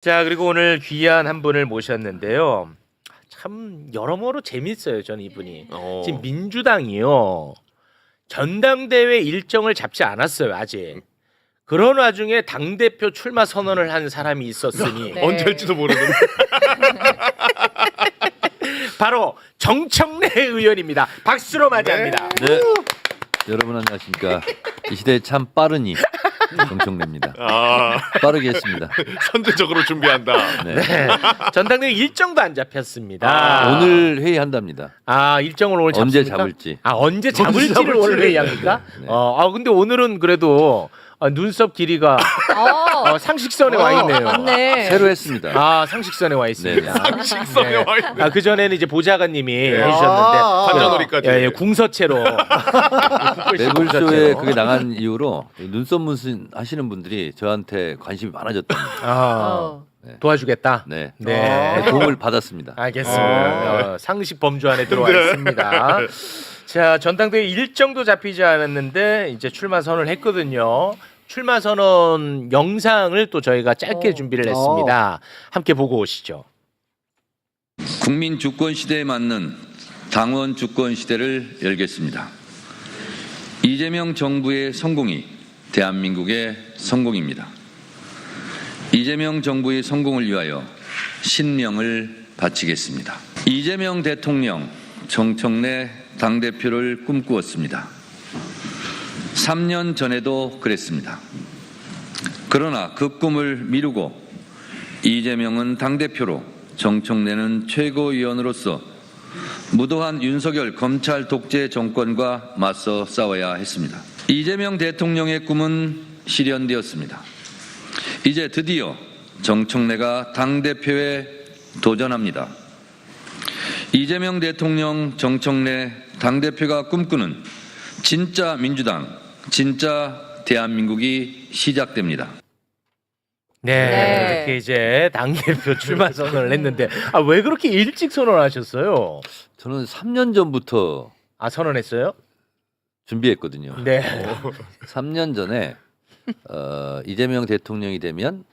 자, 그리고 오늘 귀한 한 분을 모셨는데요. 참 여러모로 재밌어요, 저는 이분이. 지금 민주당이요. 전당대회 일정을 잡지 않았어요, 아직. 그런 와중에 당대표 출마 선언을 한 사람이 있었으니 네. 언제 할지도 모르는데. 바로 정청래 의원입니다. 박수로 맞이합니다. 네. 여러분 안녕하십니까. 이 시대에 참 빠르니 정청래입니다. 빠르게 했습니다. 선제적으로 준비한다. 네. 네. 전당대회 일정도 안 잡혔습니다. 오늘 회의한답니다. 일정을 오늘 언제 잡습니까? 잡을지. 언제 잡을지를 잡을지. 오늘 회의합니까? 네. 근데 오늘은 그래도 눈썹 길이가 상식선에 와 있네요. 맞네. 새로 했습니다. 상식선에 와 있습니다. 상식선에 와 있네. 그 전에는 이제 보좌관님이 해주셨는데 관자놀이까지. 예, 궁서체로 매불쇼에 그게 나간 이후로 눈썹 문신 하시는 분들이 저한테 관심이 많아졌답니다. 도와주겠다. 네. 네. 도움을 받았습니다. 알겠습니다. 상식 범주 안에 들어와 있습니다. 자, 전당대회 일정도 잡히지 않았는데 이제 출마 선언을 했거든요. 출마 선언 영상을 또 저희가 짧게 준비를 했습니다. 함께 보고 오시죠. 국민 주권 시대에 맞는 당원 주권 시대를 열겠습니다. 이재명 정부의 성공이 대한민국의 성공입니다. 이재명 정부의 성공을 위하여 신명을 바치겠습니다. 이재명 대통령 정청래 당대표를 꿈꾸었습니다. 3년 전에도 그랬습니다. 그러나 그 꿈을 미루고 이재명은 당대표로 정청래는 최고위원으로서 무도한 윤석열 검찰 독재 정권과 맞서 싸워야 했습니다. 이재명 대통령의 꿈은 실현되었습니다. 이제 드디어 정청래가 당대표에 도전합니다. 이재명 대통령 정청래 당대표가 꿈꾸는 진짜 민주당, 진짜 대한민국이 시작됩니다. 네, 이렇게 이제 당대표 출마 선언을 했는데 왜 그렇게 일찍 선언하셨어요? 저는 3년 전부터 선언했어요? 준비했거든요. 네. 3년 전에 이재명 대통령이 되면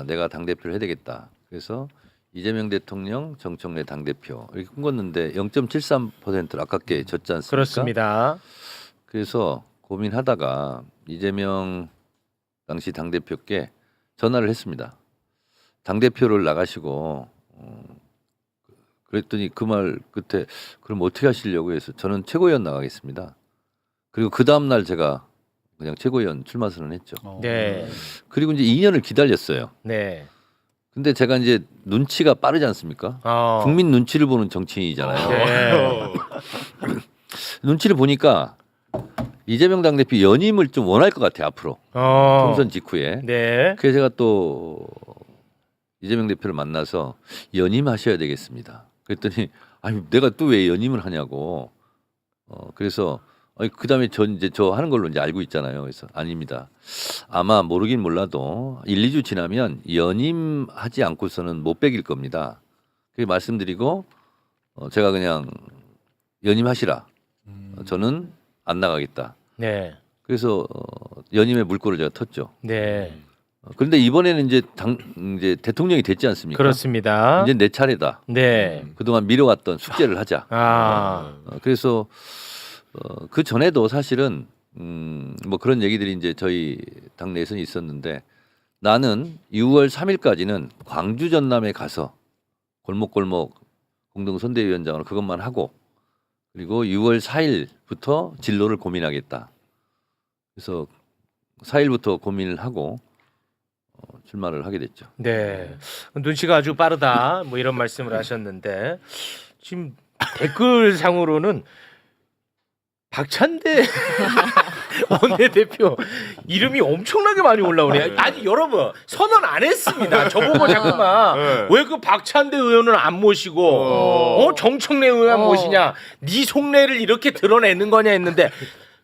내가 당대표를 해야 되겠다. 그래서 이재명 대통령, 정청래 당대표 이렇게 꿈꿨는데 0.73%를 아깝게 졌지 않습니까? 그렇습니다. 그래서 고민하다가 이재명 당시 당대표께 전화를 했습니다. 당대표를 나가시고 그랬더니 그 말 끝에 그럼 어떻게 하시려고 해서 저는 최고위원 나가겠습니다. 그리고 그 다음 날 제가 그냥 최고위원 출마 선언했죠. 네. 그리고 이제 2년을 기다렸어요. 네. 근데 제가 이제 눈치가 빠르지 않습니까? 국민 눈치를 보는 정치인이잖아요. 네. 눈치를 보니까 이재명 당대표 연임을 좀 원할 것 같아요. 앞으로 총선 직후에. 네. 그래서 제가 또 이재명 대표를 만나서 연임하셔야 되겠습니다. 그랬더니 아니 내가 또 왜 연임을 하냐고. 그래서 그다음에 저 하는 걸로 이제 알고 있잖아요. 그래서 아닙니다. 아마 모르긴 몰라도 1, 2주 지나면 연임하지 않고서는 못 빼길 겁니다. 그렇게 말씀드리고 제가 그냥 연임하시라. 저는 안 나가겠다. 네. 그래서 연임의 물꼬를 제가 텄죠. 네. 그런데 이번에는 이제 대통령이 됐지 않습니까? 그렇습니다. 이제 내 차례다. 네. 그동안 미뤄왔던 숙제를 하자. 그래서 그 전에도 사실은 뭐 그런 얘기들이 이제 저희 당내에서는 있었는데 나는 6월 3일까지는 광주 전남에 가서 골목골목 공동선대위원장으로 그것만 하고 그리고 6월 4일부터 진로를 고민하겠다. 그래서 4일부터 고민을 하고 출마를 하게 됐죠. 네. 눈치가 아주 빠르다. 뭐 이런 말씀을 하셨는데 지금 댓글상으로는 박찬대 원내대표 이름이 엄청나게 많이 올라오네요. 아니 여러분 선언 안 했습니다. 저보고 자꾸만 왜 그 박찬대 의원은 안 모시고 정청래 의원 모시냐? 네 속내를 이렇게 드러내는 거냐 했는데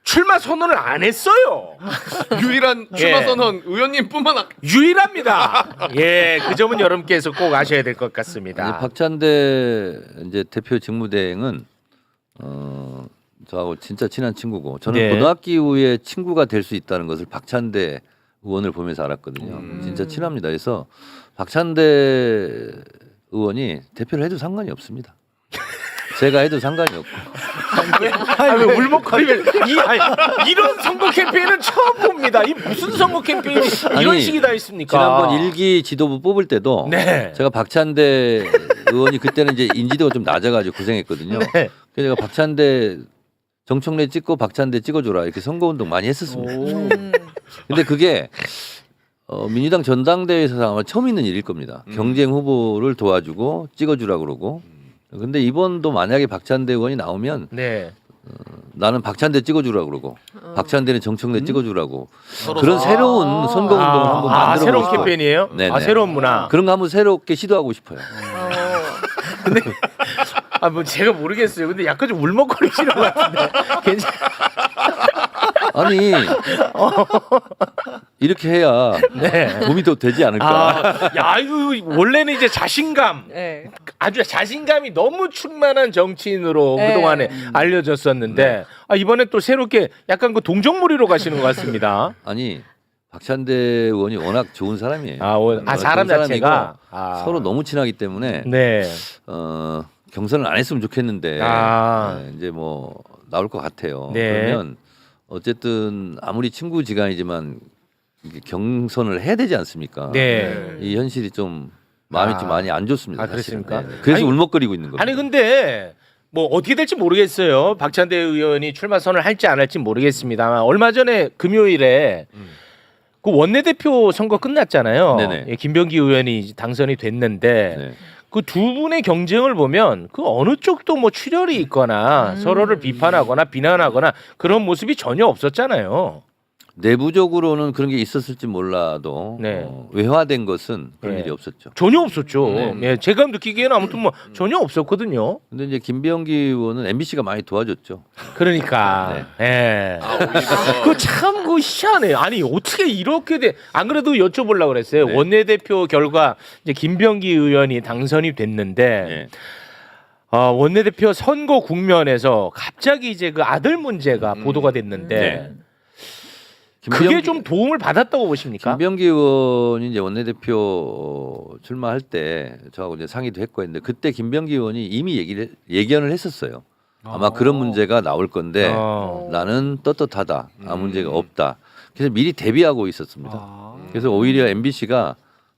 출마 선언을 안 했어요. 유일한 출마 선언 의원님뿐만 유일합니다. 예, 그 점은 여러분께서 꼭 아셔야 될 것 같습니다. 박찬대 이제 대표 직무대행은 저하고 진짜 친한 친구고 저는 네. 고등학교 이후에 친구가 될 수 있다는 것을 박찬대 의원을 보면서 알았거든요. 진짜 친합니다. 그래서 박찬대 의원이 대표를 해도 상관이 없습니다. 제가 해도 상관이 없고. 왜 울먹거리면 이런 선거 캠페인은 처음 봅니다. 이 무슨 선거 캠페인이 이런 아니, 식이 다 있습니까? 지난번 일기 지도부 뽑을 때도 네. 제가 박찬대 의원이 그때는 이제 인지도가 좀 낮아가지고 고생했거든요. 네. 그래서 제가 박찬대 정청래 찍고 박찬대 찍어줘라 이렇게 선거운동 많이 했었습니다. 근데 그게 민주당 전당대회에서 아마 처음 있는 일일 겁니다. 경쟁 후보를 도와주고 찍어주라 그러고. 근데 이번도 만약에 박찬대 의원이 나오면 네. 나는 박찬대 찍어주라 그러고 박찬대는 정청래 찍어주라고 서로 그런 새로운 선거 운동을 한번 만들어 새로운 보고 싶어요. 캠페인이에요? 네네. 새로운 문화. 그런 거 한번 새롭게 시도하고 싶어요. 뭐 제가 모르겠어요. 근데 약간 좀 울먹거리시는 것 같은데. 괜찮. 아니 이렇게 해야 네. 도움이 더 되지 않을까. 야, 이거 원래는 이제 자신감. 네. 아주 자신감이 너무 충만한 정치인으로 네. 그동안에 알려졌었는데 이번에 또 새롭게 약간 그 동정무리로 가시는 것 같습니다. 아니 박찬대 의원이 워낙 좋은 사람이에요. 사람 좋은 자체가 사람이고 서로 너무 친하기 때문에 네. 경선을 안 했으면 좋겠는데 네, 이제 뭐 나올 것 같아요. 네. 그러면 어쨌든 아무리 친구지간이지만 이게 경선을 해야 되지 않습니까? 네. 이 현실이 좀 마음이 좀 많이 안 좋습니다. 사실은. 그렇습니까? 네. 그래서 아니, 울먹거리고 있는 겁니다. 아니 근데 뭐 어떻게 될지 모르겠어요. 박찬대 의원이 출마 선언을 할지 안 할지 모르겠습니다만 얼마 전에 금요일에 그 원내대표 선거 끝났잖아요. 네네. 예, 김병기 의원이 당선이 됐는데 네. 그 두 분의 경쟁을 보면 그 어느 쪽도 뭐 출혈이 있거나 서로를 비판하거나 비난하거나 그런 모습이 전혀 없었잖아요. 내부적으로는 그런 게 있었을지 몰라도 네. 외화된 것은 그런 네. 일이 없었죠. 전혀 없었죠. 네. 예, 제가 느끼기에는 아무튼 뭐 전혀 없었거든요. 근데 이제 김병기 의원은 MBC가 많이 도와줬죠. 그러니까. 예. 오히려 그 참 그 희한해요. 아니 어떻게 이렇게 돼? 안 그래도 여쭤보려고 그랬어요. 네. 원내대표 결과 이제 김병기 의원이 당선이 됐는데 네. 원내대표 선거 국면에서 갑자기 이제 그 아들 문제가 보도가 됐는데 네. 그게 좀 도움을 받았다고 보십니까? 김병기 의원이 이제 원내대표 출마할 때 저하고 이제 상의도 했고 했는데 그때 김병기 의원이 이미 예견을 했었어요. 아마 그런 문제가 나올 건데 나는 떳떳하다. 아무 문제가 없다. 그래서 미리 대비하고 있었습니다. 그래서 오히려 MBC가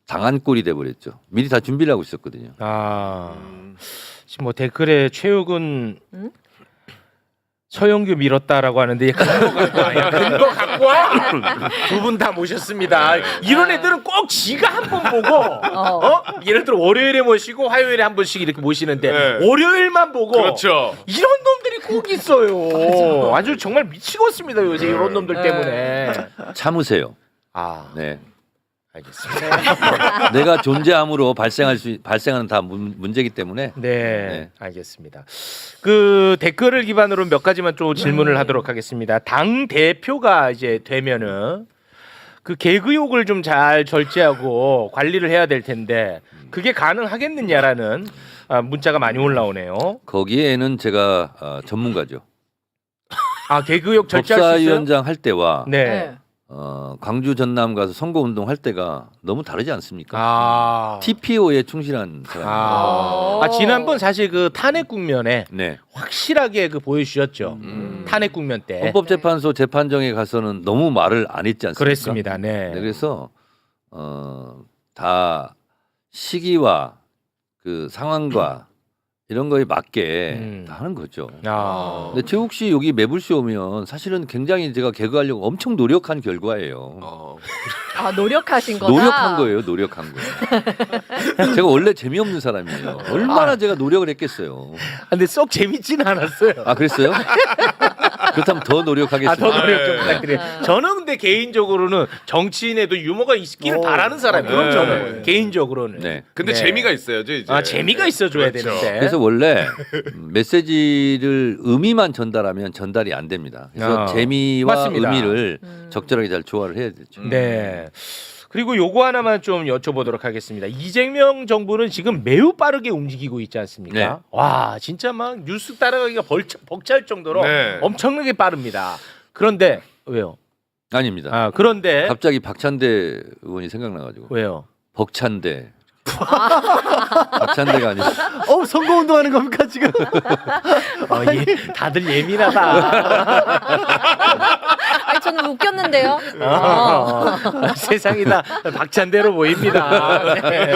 당한 꼴이 돼버렸죠. 미리 다 준비를 하고 있었거든요. 지금 뭐 댓글에 최욱은 서영규 밀었다라고 하는데 근거 갖고 와. 두 분 다 모셨습니다. 이런 애들은 꼭 지가 한 번 보고 예를 들어 월요일에 모시고 화요일에 한 번씩 이렇게 모시는데 네. 월요일만 보고 그렇죠. 이런 놈들이 꼭 있어요. 아주 정말 미치겠습니다 요새 이런 놈들 때문에. 참으세요. 네. 네. 알겠습니다. 내가 존재함으로 발생하는 다 문제이기 때문에. 네, 알겠습니다. 그 댓글을 기반으로 몇 가지만 좀 질문을 하도록 하겠습니다. 당 대표가 이제 되면은 그 개그욕을 좀 잘 절제하고 관리를 해야 될 텐데 그게 가능하겠느냐라는 문자가 많이 올라오네요. 거기에는 제가 전문가죠. 개그욕 절제할 수 있어요? 법사위원장 할 때와 네. 광주 전남 가서 선거 운동 할 때가 너무 다르지 않습니까? TPO에 충실한 사람입니다. 지난번 사실 그 탄핵 국면에 네. 확실하게 그 보여주셨죠. 탄핵 국면 때. 헌법재판소 재판정에 가서는 너무 말을 안 했지 않습니까? 그랬습니다. 네. 네, 그래서 다 시기와 그 상황과 이런 거에 맞게 다 하는 거죠. 근데 최욱 씨 여기 매불쇼 오면 사실은 굉장히 제가 개그하려고 엄청 노력한 결과예요. 노력하신 거다. 노력한 거예요. 노력한 거예요. 제가 원래 재미없는 사람이에요. 얼마나 제가 노력을 했겠어요. 근데 썩 재밌지는 않았어요. 그랬어요? 그렇다면 더 노력하겠습니다. 더 노력 좀 부탁드려요. 저는 근데 개인적으로는 정치인에도 유머가 있기를 바라는 사람이에요. 네. 저는 개인적으로는. 네. 근데 네. 재미가 있어야죠 이제. 재미가 있어줘야 그렇죠. 되는데. 그래서 원래 메시지를 의미만 전달하면 전달이 안 됩니다. 그래서 재미와 맞습니다. 의미를 적절하게 잘 조화를 해야 되죠. 네. 그리고 요거 하나만 좀 여쭤보도록 하겠습니다. 이재명 정부는 지금 매우 빠르게 움직이고 있지 않습니까? 네. 와, 진짜 막 뉴스 따라가기가 벅찰 정도로 네. 엄청나게 빠릅니다. 그런데 왜요? 아닙니다. 그런데 갑자기 박찬대 의원이 생각나가지고 왜요? 벅찬대. 박찬대가 아니고 선거 운동하는 겁니까 지금? 다들 예민하다. 아니 저는 웃겼는데요. 세상이 다 박찬대로 보입니다. 네.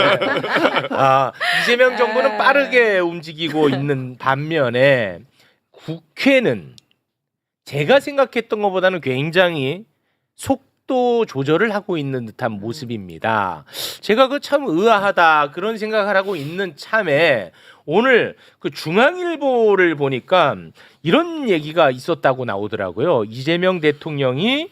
이재명 정부는 빠르게 움직이고 있는 반면에 국회는 제가 생각했던 것보다는 굉장히 속도 조절을 하고 있는 듯한 모습입니다. 제가 그 참 의아하다 그런 생각을 하고 있는 참에 오늘 그 중앙일보를 보니까 이런 얘기가 있었다고 나오더라고요. 이재명 대통령이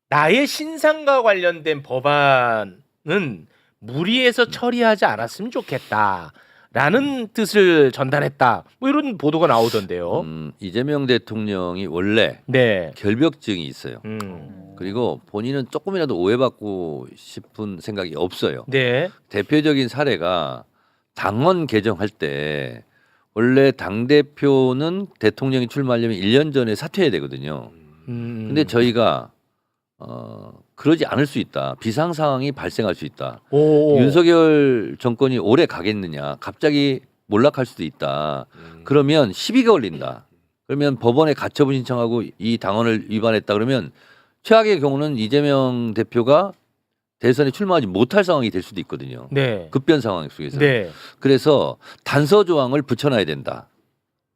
나의 신상과 관련된 법안은 무리해서 처리하지 않았으면 좋겠다라는 뜻을 전달했다. 뭐 이런 보도가 나오던데요. 이재명 대통령이 원래 네. 결벽증이 있어요. 음. 그리고 본인은 조금이라도 오해받고 싶은 생각이 없어요. 네. 대표적인 사례가 당원 개정할 때 원래 당 대표는 대통령이 출마하려면 1년 전에 사퇴해야 되거든요. 근데 저희가 그러지 않을 수 있다. 비상 상황이 발생할 수 있다. 윤석열 정권이 오래 가겠느냐. 갑자기 몰락할 수도 있다. 그러면 시비가 걸린다. 그러면 법원에 가처분 신청하고 이 당원을 위반했다 그러면 최악의 경우는 이재명 대표가 대선에 출마하지 못할 상황이 될 수도 있거든요. 네. 급변 상황 속에서. 네. 그래서 단서 조항을 붙여놔야 된다.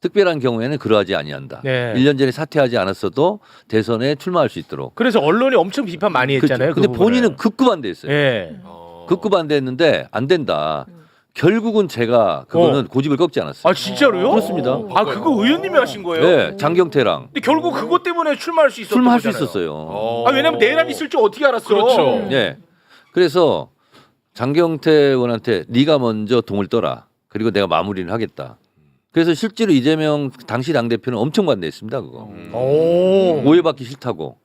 특별한 경우에는 그러하지 아니한다. 네. 1년 전에 사퇴하지 않았어도 대선에 출마할 수 있도록. 그래서 언론이 엄청 비판 많이 했잖아요. 근데 그 본인은 극구 반대했어요. 네. 극구 반대했는데 안 된다. 결국은 제가 그거는 고집을 꺾지 않았어요. 아 진짜로요? 그렇습니다. 아 그거 의원님이 하신 거예요? 네, 장경태랑 근데 결국 그것 때문에 출마할 수 있었던 출마할 수 거잖아요. 있었어요. 아 왜냐면 내란 있을 줄 어떻게 알았어? 그렇죠. 예. 그래서 장경태 의원한테 네가 먼저 동을 떠라. 그리고 내가 마무리를 하겠다. 그래서 실제로 이재명 당시 당대표는 엄청 반대했습니다. 그거. 오. 오해받기 싫다고.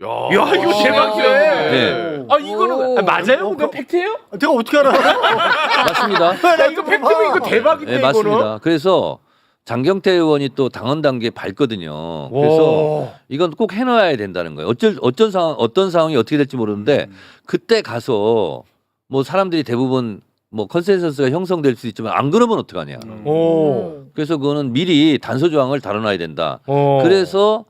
야 이거 대박이네. 네. 아 이거는 맞아요? 그거 팩트예요? 제가 어떻게 알아? 맞습니다. 야 이거 팩트면 이거 대박인데 네, 이거는. 맞습니다. 그래서 장경태 의원이 또 당원 단계에 밟거든요. 그래서 이건 꼭 해놔야 된다는 거예요. 어떤 상황이 어떻게 될지 모르는데 그때 가서 뭐 사람들이 대부분 뭐 컨센서스가 형성될 수 있지만 안 그러면 어떡하냐. 오. 그래서 그거는 미리 단서 조항을 다뤄놔야 된다. 오. 그래서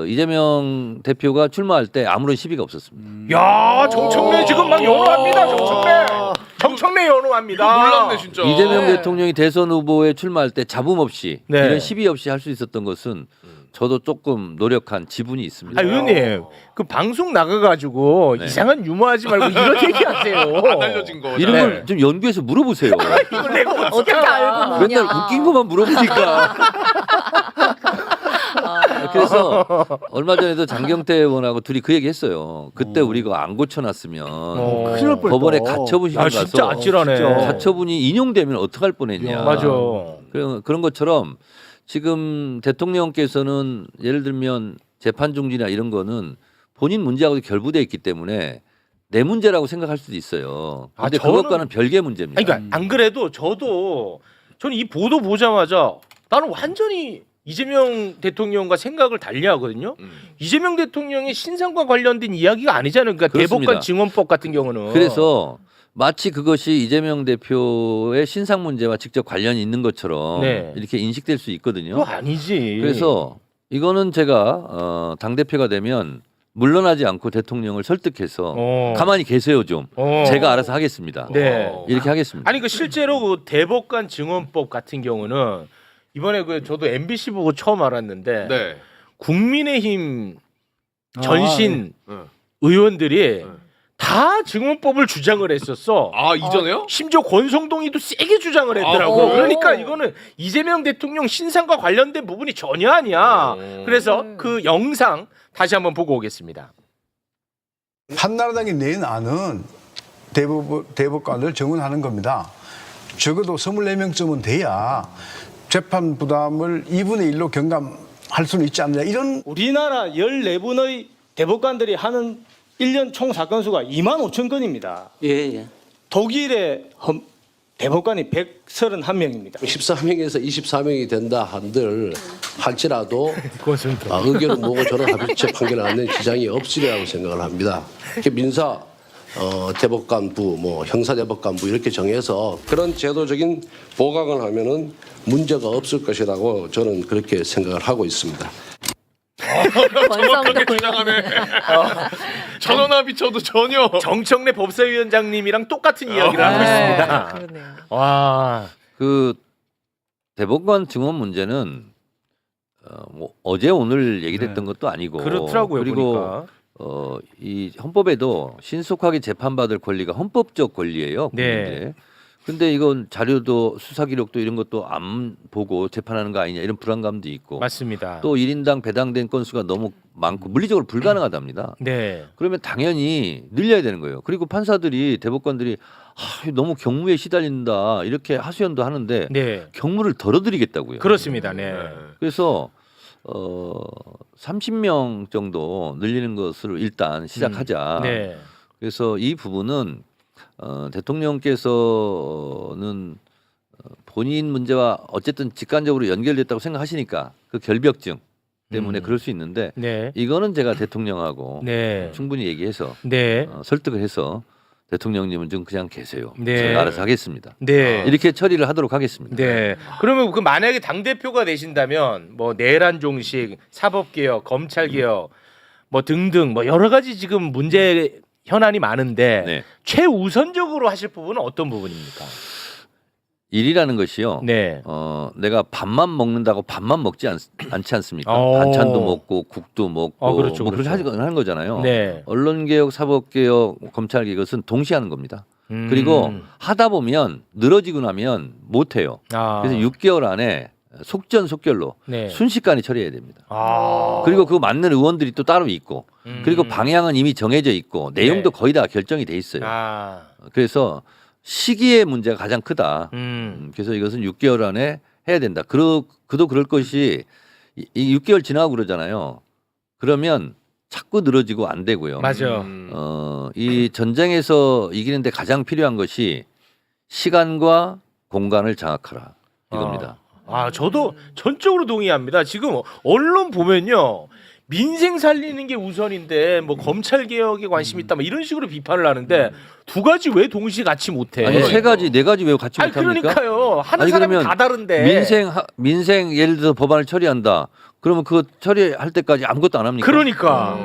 이재명 대표가 출마할 때 아무런 시비가 없었습니다. 야 정청래 지금 막 연호합니다. 정청래 연호합니다. 이거 몰랐네 진짜. 이재명 대통령이 대선 후보에 출마할 때 잡음 없이 네. 이런 시비 없이 할 수 있었던 것은 저도 조금 노력한 지분이 있습니다. 아 의원님 그 방송 나가가지고 네. 이상한 유머하지 말고 이런 얘기하세요. 안 알려진 거. 이런 네. 걸 좀 연구해서 물어보세요. 이걸 내가 어떻게 알고 뭐냐. 맨날 웃긴 것만 물어보니까. 그래서 얼마 전에도 장경태 의원하고 둘이 그 얘기했어요. 그때 우리가 안 고쳐놨으면 큰일 날 뻔했다. 법원에 가처분 신청 아 진짜 가서 아찔하네. 가처분이 인용되면 어떡할 뻔했냐. 맞아. 그런 것처럼 지금 대통령께서는 예를 들면 재판 중지나 이런 거는 본인 문제하고 결부돼 있기 때문에 내 문제라고 생각할 수도 있어요. 아, 근데 저는- 그것과는 별개의 문제입니다. 아니, 그러니까 안 그래도 저는 이 보도 보자마자 나는 완전히 이재명 대통령과 생각을 달리하거든요. 이재명 대통령의 신상과 관련된 이야기가 아니잖아요. 그러니까 그렇습니다. 대법관 증언법 같은 경우는. 그래서 마치 그것이 이재명 대표의 신상 문제와 직접 관련이 있는 것처럼 네. 이렇게 인식될 수 있거든요. 그거 아니지. 그래서 이거는 제가 당대표가 되면 물러나지 않고 대통령을 설득해서 가만히 계세요 좀. 제가 알아서 하겠습니다. 네. 이렇게 하겠습니다. 아니 그 실제로 그 대법관 증언법 같은 경우는 이번에 그 저도 MBC 보고 처음 알았는데 네. 국민의힘 전신 네. 의원들이 다 증언법을 주장을 했었어. 아 이전에요? 심지어 권성동이도 세게 주장을 했더라고. 아, 그러니까 이거는 이재명 대통령 신상과 관련된 부분이 전혀 아니야. 그래서 그 영상 다시 한번 보고 오겠습니다. 한나라당이 낸 안은 대법관을 정원하는 겁니다. 적어도 24명쯤은 돼야 재판 부담을 2분의 1로 경감할 수는 있지 않느냐 이런. 우리나라 14분의 대법관들이 하는 1년 총 사건 수가 2만 5천 건입니다. 예. 독일의 대법관이 131명입니다. 13명에서 24명이 된다 한들 할지라도 의견을 모으고 저는 합의체 판결을 하는 지장이 없으리라고 생각을 합니다. 민사 대법관부, 뭐 형사대법관부 이렇게 정해서 그런 제도적인 보강을 하면은 문제가 없을 것이라고 저는 그렇게 생각을 하고 있습니다. 정확하게 주장하네. 전원합의 쳐도 전혀. 정청래 법사위원장님이랑 똑같은 이야기를 하고 있습니다. 그러네요. 와. 그 대법관 증언 문제는 뭐 어제 오늘 얘기됐던 것도 아니고 그렇더라고요. 그리고 보니까. 이 헌법에도 신속하게 재판받을 권리가 헌법적 권리예요. 네. 국민들의. 근데 이건 자료도 수사 기록도 이런 것도 안 보고 재판하는 거 아니냐 이런 불안감도 있고 맞습니다. 또 1인당 배당된 건수가 너무 많고 물리적으로 불가능하답니다. 네. 그러면 당연히 늘려야 되는 거예요. 그리고 판사들이 대법관들이 너무 경무에 시달린다 이렇게 하소연도 하는데 네. 경무를 덜어드리겠다고요. 그렇습니다. 네. 그래서 30명 정도 늘리는 것으로 일단 시작하자. 네. 그래서 이 부분은 대통령께서는 본인 문제와 어쨌든 직간접으로 연결됐다고 생각하시니까 그 결벽증 때문에 그럴 수 있는데 네. 이거는 제가 대통령하고 네. 충분히 얘기해서 네. 설득을 해서 대통령님은 좀 그냥 계세요. 네. 저희가 알아서 하겠습니다. 네. 이렇게 처리를 하도록 하겠습니다. 네. 그러면 그 만약에 당 대표가 되신다면 뭐 내란 종식, 사법 개혁, 검찰 개혁 뭐 등등 뭐 여러 가지 지금 문제 현안이 많은데 네. 최우선적으로 하실 부분은 어떤 부분입니까? 일이라는 것이요. 네. 내가 밥만 먹는다고 밥만 먹지 않지 않습니까? 어. 반찬도 먹고 국도 먹고 그렇죠, 뭐 그렇죠. 그렇게 하는 거잖아요. 네. 언론개혁, 사법개혁, 검찰개혁은 동시에 하는 겁니다. 그리고 하다 보면 늘어지고 나면 못해요. 그래서 6개월 안에 속전속결로 네. 순식간에 처리해야 됩니다. 아. 그리고 그 맞는 의원들이 또 따로 있고 그리고 방향은 이미 정해져 있고 내용도 네. 거의 다 결정이 돼 있어요. 아. 그래서 시기의 문제가 가장 크다. 그래서 이것은 6개월 안에 해야 된다. 그도 그럴 것이 이 6개월 지나고 그러잖아요. 그러면 자꾸 늘어지고 안 되고요. 맞아. 이 전쟁에서 이기는데 가장 필요한 것이 시간과 공간을 장악하라 이겁니다. 아, 저도 전적으로 동의합니다. 지금 언론 보면요. 민생 살리는 게 우선인데 뭐 검찰 개혁에 관심이 있다 뭐 이런 식으로 비판을 하는데 두 가지 왜 동시에 같이 못해? 아니 세 가지 네 가지 왜 같이 아니 못합니까? 그러니까요. 하는 아니, 사람이 그러면 다 다른데. 민생 예를 들어서 법안을 처리한다. 그러면 그거 처리할 때까지 아무것도 안 합니까? 그러니까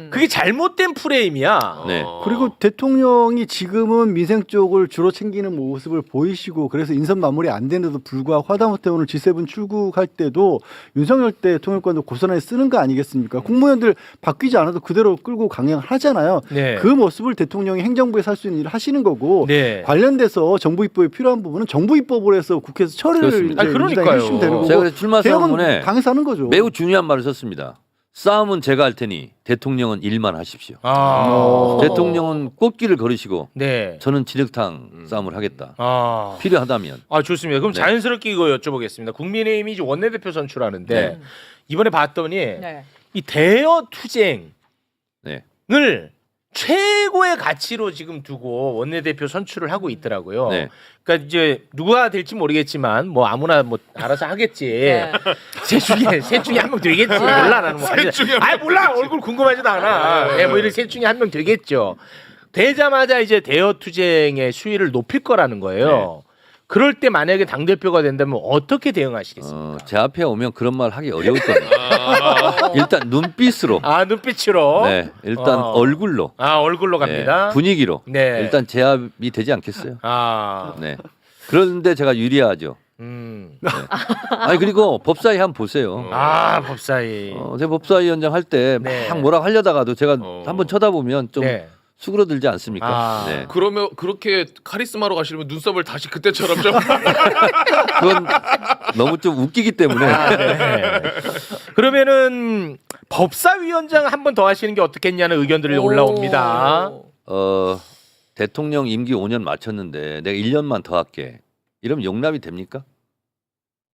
그게 잘못된 프레임이야. 네. 그리고 대통령이 지금은 민생 쪽을 주로 챙기는 모습을 보이시고 그래서 인선 마무리 안 되는데도 불구하고 하다못해 오늘 G7 출국할 때도 윤석열 대통령권도 고스란히 쓰는 거 아니겠습니까? 국무위원들 바뀌지 않아도 그대로 끌고 강행을 하잖아요. 네. 그 모습을 대통령이 행정부에서 할 수 있는 일을 하시는 거고 네. 관련돼서 정부 입법에 필요한 부분은 정부 입법을 해서 국회에서 처리를 그렇습니다. 아니, 그러니까요. 해주시면 되는 거고 제가 그래서 출마 개혁은 선언문에 당에서 하는 거죠. 매우 중요한 말을 썼습니다. 싸움은 제가 할 테니 대통령은 일만 하십시오. 아. 대통령은 꽃길을 걸으시고 네. 저는 진흙탕 싸움을 하겠다. 아. 필요하다면. 아 좋습니다. 그럼 네. 자연스럽게 이거 여쭤보겠습니다. 국민의힘이 이제 원내대표 선출하는데 네. 이번에 봤더니 네. 이 대여 투쟁을 네. 최고의 가치로 지금 두고 원내대표 선출을 하고 있더라고요. 네. 그러니까 이제 누가 될지 모르겠지만 뭐 아무나 뭐 알아서 하겠지. 네. 셋 중에 한 명 되겠지. 몰라 나는 뭐. 아니 몰라 얼굴 궁금하지도 않아. 뭐 이런 셋 중에 한 명 되겠죠. 되자마자 이제 대여 투쟁의 수위를 높일 거라는 거예요. 그럴 때 만약에 당 대표가 된다면 어떻게 대응하시겠습니까? 제 앞에 오면 그런 말 하기 어려울 겁니다. 일단 눈빛으로. 아 눈빛으로. 네. 일단 얼굴로. 아 얼굴로 갑니다. 네, 분위기로. 네. 일단 제압이 되지 않겠어요? 아. 네. 그런데 제가 유리하죠. 아니 그리고 법사위 한번 보세요. 아 법사위. 제가 법사위원장 할 때 막 네. 뭐라고 하려다가도 제가 한번 쳐다보면 좀 네. 수그러들지 않습니까? 아. 네. 그러면 그렇게 카리스마로 가시려면 눈썹을 다시 그때처럼 좀. 그건 너무 좀 웃기기 때문에. 네. 그러면은 법사위원장 한 번 더 하시는 게 어떻겠냐는 의견들이 올라옵니다. 대통령 임기 5년 마쳤는데 내가 1년만 더 할게. 이러면 용납이 됩니까?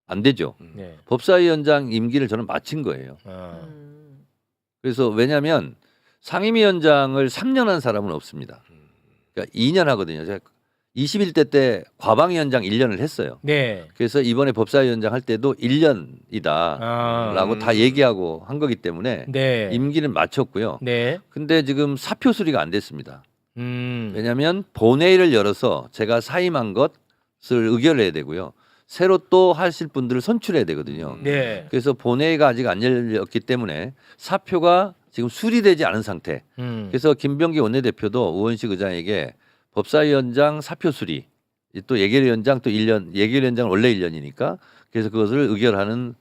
안 되죠. 네. 법사위원장 임기를 저는 마친 거예요. 그래서 왜냐하면 상임위원장을 3년 한 사람은 없습니다. 그러니까 2년 하거든요. 제가 21대 때 과방위원장 1년을 했어요. 네. 그래서 이번에 법사위원장 할 때도 1년이다라고 다 얘기하고 한 거기 때문에 네. 임기는 마쳤고요. 네. 근데 지금 사표 수리가 안 됐습니다. 왜냐하면 본회의를 열어서 제가 사임한 것을 의결해야 되고요. 새로 또 하실 분들을 선출해야 되거든요. 네. 그래서 본회의가 아직 안 열렸기 때문에 사표가 지금 수리되지 않은 상태. 그래서 김병기 원내대표도 우원식 의장에게 법사위원장 사표 수리, 또 예결위원장 또 1년, 예결위원장은 원래 1년이니까 그래서 그것을 의결하는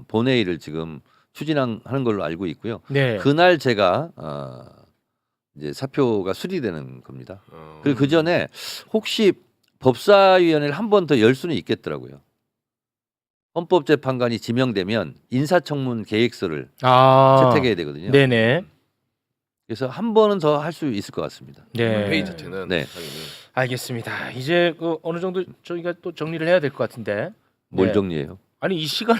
본회의를 지금 추진하는 걸로 알고 있고요. 네. 그날 제가 이제 사표가 수리되는 겁니다. 그리고 그 전에 혹시 법사위원회를 한 번 더 열 수는 있겠더라고요. 헌법재판관이 지명되면 인사청문 계획서를 채택해야 되거든요. 네네. 그래서 한 번은 더 할 수 있을 것 같습니다. 네. 회의 자체는 네. 당연히. 알겠습니다. 이제 그 어느 정도 저희가 또 정리를 해야 될 것 같은데. 뭘 네. 정리해요? 아니 이 시간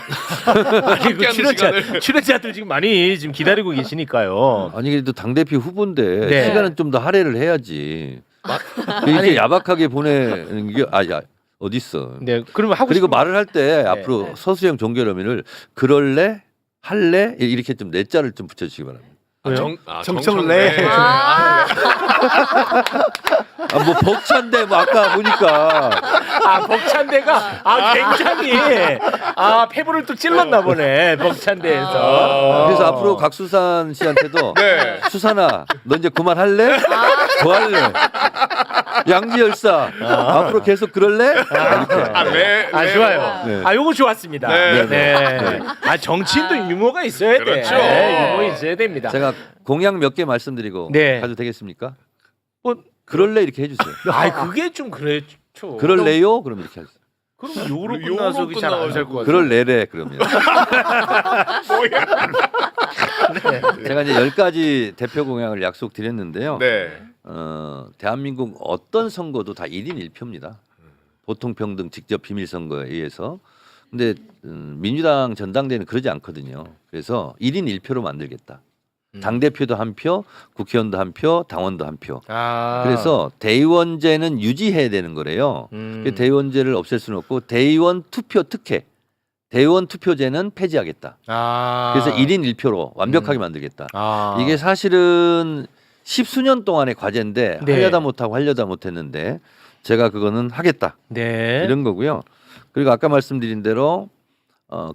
아니 그 시간을. 출연자들 지금 많이 지금 기다리고 계시니까요. 아니 그래도 당 대표 후보인데 네. 시간은 좀 더 할애를 해야지. 이렇게 야박하게 보내는 게 어디 있어? 네. 그러면 하고 그리고 싶은 말을 할 때 네. 앞으로 서수영 종결의미를 그럴래, 할래 이렇게 좀 네 자를 좀 붙여주시기 바랍니다. 왜요? 정청래. 뭐 벅찬데 뭐 아까 보니까 벅찬데가 굉장히 페브를 또 찔렀나 보네 벅찬데에서. 그래서 앞으로 각수산 씨한테도 네. 수산아 너 이제 그만할래? 더 할래? 양지열사 앞으로 계속 그럴래? 이렇게. 좋아요. 네. 요거 좋았습니다. 네. 네. 정치인도 유머가 있어야 돼. 그렇죠. 네, 유머 있어야 됩니다. 제가 공약 몇 개 말씀드리고 네. 가도 되겠습니까? 뭐 그럴래 이렇게 해주세요. 그게 좀 그렇죠. 그럴래요? 그럼 이렇게 하세요. 그럼 요로 요로 끝나서 잘안 끝나가지고. 살 것 같아요. 그럴래래 그러면. 제가 이제 10가지 대표 공약을 약속드렸는데요. 네. 대한민국 어떤 선거도 다 1인 1표입니다. 보통평등 직접 비밀선거에 의해서. 근데 민주당 전당대회는 그러지 않거든요. 그래서 1인 1표로 만들겠다. 당대표도 한 표, 국회의원도 한 표, 당원도 한 표. 그래서 대의원제는 유지해야 되는 거래요. 대의원제를 없앨 수는 없고 대의원 투표 특혜, 대의원 투표제는 폐지하겠다. 그래서 1인 1표로 완벽하게 만들겠다. 이게 사실은 10수년 동안의 과제인데 네. 하려다 못하고 하려다 못했는데 제가 그거는 하겠다. 네. 이런 거고요. 그리고 아까 말씀드린 대로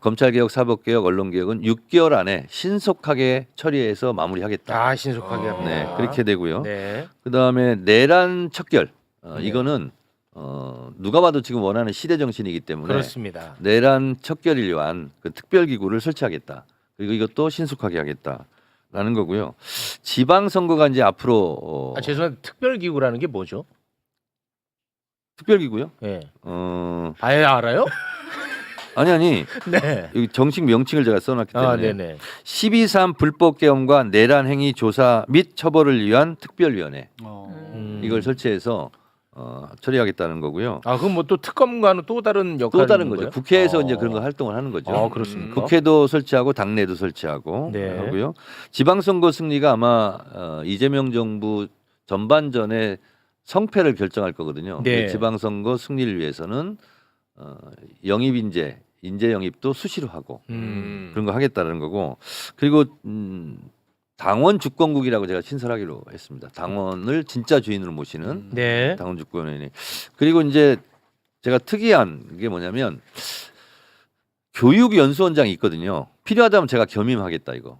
검찰개혁, 사법개혁, 언론개혁은 6개월 안에 신속하게 처리해서 마무리하겠다. 신속하게 합니다. 네, 그렇게 되고요. 네. 그다음에 내란 척결 이거는 누가 봐도 지금 원하는 시대 정신이기 때문에 그렇습니다. 내란 척결을 위한 그 특별기구를 설치하겠다. 그리고 이것도 신속하게 하겠다라는 거고요. 지방선거가 이제 앞으로 죄송한데 특별기구라는 게 뭐죠? 특별기구요? 네. 아예 알아요? 아니 네. 여기 정식 명칭을 제가 써놨기 때문에 네네. 12.3 불법계엄과 내란행위 조사 및 처벌을 위한 특별위원회 이걸 설치해서 처리하겠다는 거고요. 그럼 뭐 또 특검과는 또 다른 역할이 또 다른 있는 거죠. 거예요? 국회에서 이제 그런 거 활동을 하는 거죠. 그렇습니까? 국회도 설치하고 당내도 설치하고 네. 하고요. 지방선거 승리가 아마 이재명 정부 전반전에 성패를 결정할 거거든요. 네. 지방선거 승리를 위해서는 영입인재, 인재 영입도 수시로 하고 그런 거 하겠다는 거고 그리고 당원 주권국이라고 제가 신설하기로 했습니다. 당원을 진짜 주인으로 모시는 네. 당원 주권위원회. 그리고 이제 제가 특이한 게 뭐냐면 교육연수원장이 있거든요. 필요하다면 제가 겸임하겠다 이거.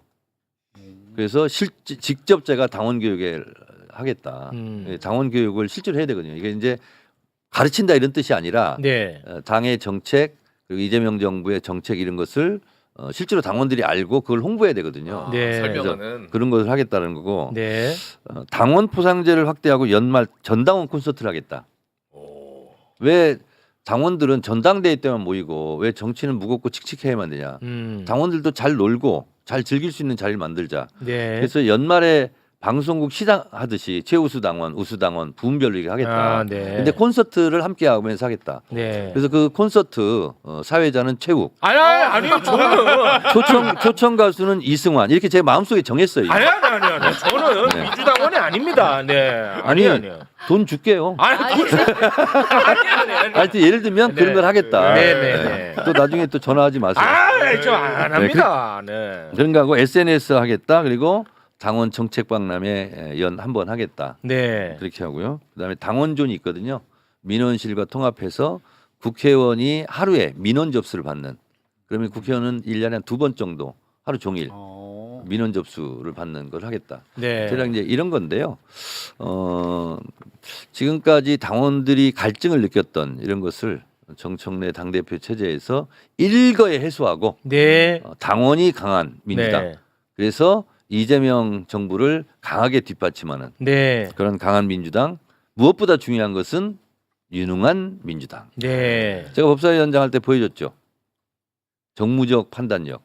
그래서 직접 제가 당원 교육에 하겠다. 당원 교육을 실제로 해야 되거든요. 이게 이제 가르친다 이런 뜻이 아니라 네. 당의 정책 그리고 이재명 정부의 정책 이런 것을 실제로 당원들이 알고 그걸 홍보해야 되거든요. 네. 설명하는. 그런 것을 하겠다는 거고 네. 당원 포상제를 확대하고 연말 전당원 콘서트를 하겠다. 왜 당원들은 전당대회 때만 모이고 왜 정치는 무겁고 칙칙해야만 되냐. 당원들도 잘 놀고 잘 즐길 수 있는 자리를 만들자. 네. 그래서 연말에 방송국 시상 하듯이 최우수 당원, 우수 당원 부문별로 이렇게 하겠다. 네. 근데 콘서트를 함께 하면서 하겠다. 네. 그래서 그 콘서트 사회자는 최욱, 아니요 저는 초청 가수는 이승환 이렇게 제 마음속에 정했어요. 아니요 저는 네. 민주당원이 아닙니다. 네. 아니요. 돈 줄게요. 아니요. 하여튼 예를 들면 그런 걸 하겠다. 네. 또 나중에 또 전화하지 마세요. 저안 합니다. 네. 그런 거 하고 SNS 하겠다. 그리고 당원 정책 박람회 연 한 번 하겠다. 네. 그렇게 하고요. 그다음에 당원존이 있거든요. 민원실과 통합해서 국회의원이 하루에 민원 접수를 받는. 그러면 국회의원은 1년에 한 2번 정도 하루 종일 민원 접수를 받는 걸 하겠다. 네. 대략 이제 이런 건데요. 지금까지 당원들이 갈증을 느꼈던 이런 것을 정청래 당대표 체제에서 일거에 해소하고 네. 당원이 강한 민주당. 네. 그래서 이재명 정부를 강하게 뒷받침하는 네. 그런 강한 민주당. 무엇보다 중요한 것은 유능한 민주당. 네. 제가 법사위원장 할 때 보여줬죠. 정무적 판단력.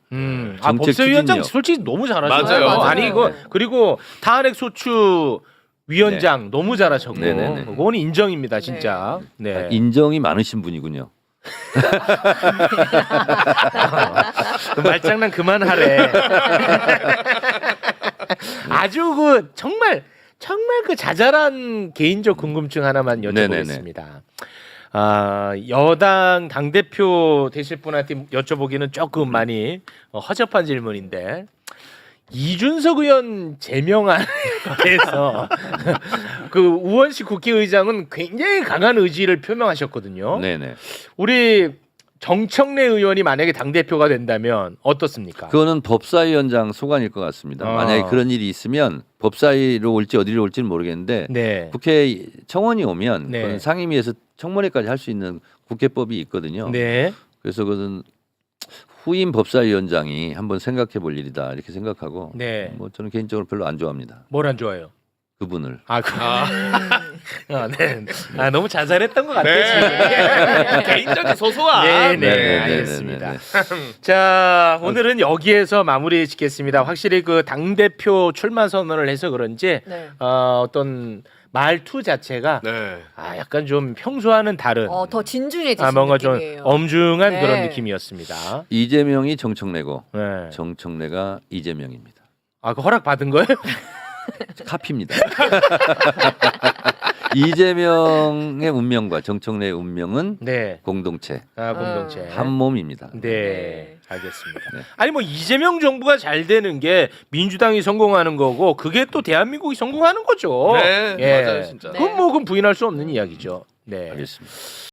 정책 법사위원장 추진력. 솔직히 너무 잘하셨어요. 맞아요. 맞아요. 아니 이거 그리고 탄핵 소추 위원장 너무 잘하셨고 네네네. 그건 인정입니다, 진짜. 네. 인정이 많으신 분이군요. 그 말장난 그만하래. 아주 그 정말 그 자잘한 개인적 궁금증 하나만 여쭤보겠습니다. 여당 당대표 되실 분한테 여쭤보기는 조금 많이 허접한 질문인데 이준석 의원 제명안에 대해서 그 우원식 국회의장은 굉장히 강한 의지를 표명하셨거든요. 네네. 우리 정청래 의원이 만약에 당대표가 된다면 어떻습니까? 그거는 법사위원장 소관일 것 같습니다. 만약에 그런 일이 있으면 법사위로 올지 어디로 올지는 모르겠는데 네. 국회 청원이 오면 네. 그건 상임위에서 청문회까지 할 수 있는 국회법이 있거든요. 네. 그래서 그것은 후임 법사위원장이 한번 생각해 볼 일이다 이렇게 생각하고 네. 뭐 저는 개인적으로 별로 안 좋아합니다. 뭘 안 좋아해요? 그분을. 네. 너무 자잘했던 것 같아요. 네. 개인적인 소소한. 네, 네, 네, 알겠습니다. 네, 자, 오늘은 여기에서 마무리 짓겠습니다. 확실히 그 당 대표 출마 선언을 해서 그런지 네. 어떤 말투 자체가 네. 약간 좀 평소와는 다른 더 진중해지신 뭔가 좀 느낌이에요. 엄중한 네. 그런 느낌이었습니다. 이재명이 정청래고 네. 정청래가 이재명입니다. 그 허락 받은 거예요? 카피입니다. 이재명의 운명과 정청래의 운명은 네. 공동체, 공동체. 한 몸입니다. 네, 알겠습니다. 네. 아니 뭐 이재명 정부가 잘 되는 게 민주당이 성공하는 거고 그게 또 대한민국이 성공하는 거죠. 네, 예. 맞아요, 진짜. 그건 뭐 그건 부인할 수 없는 이야기죠. 네. 알겠습니다.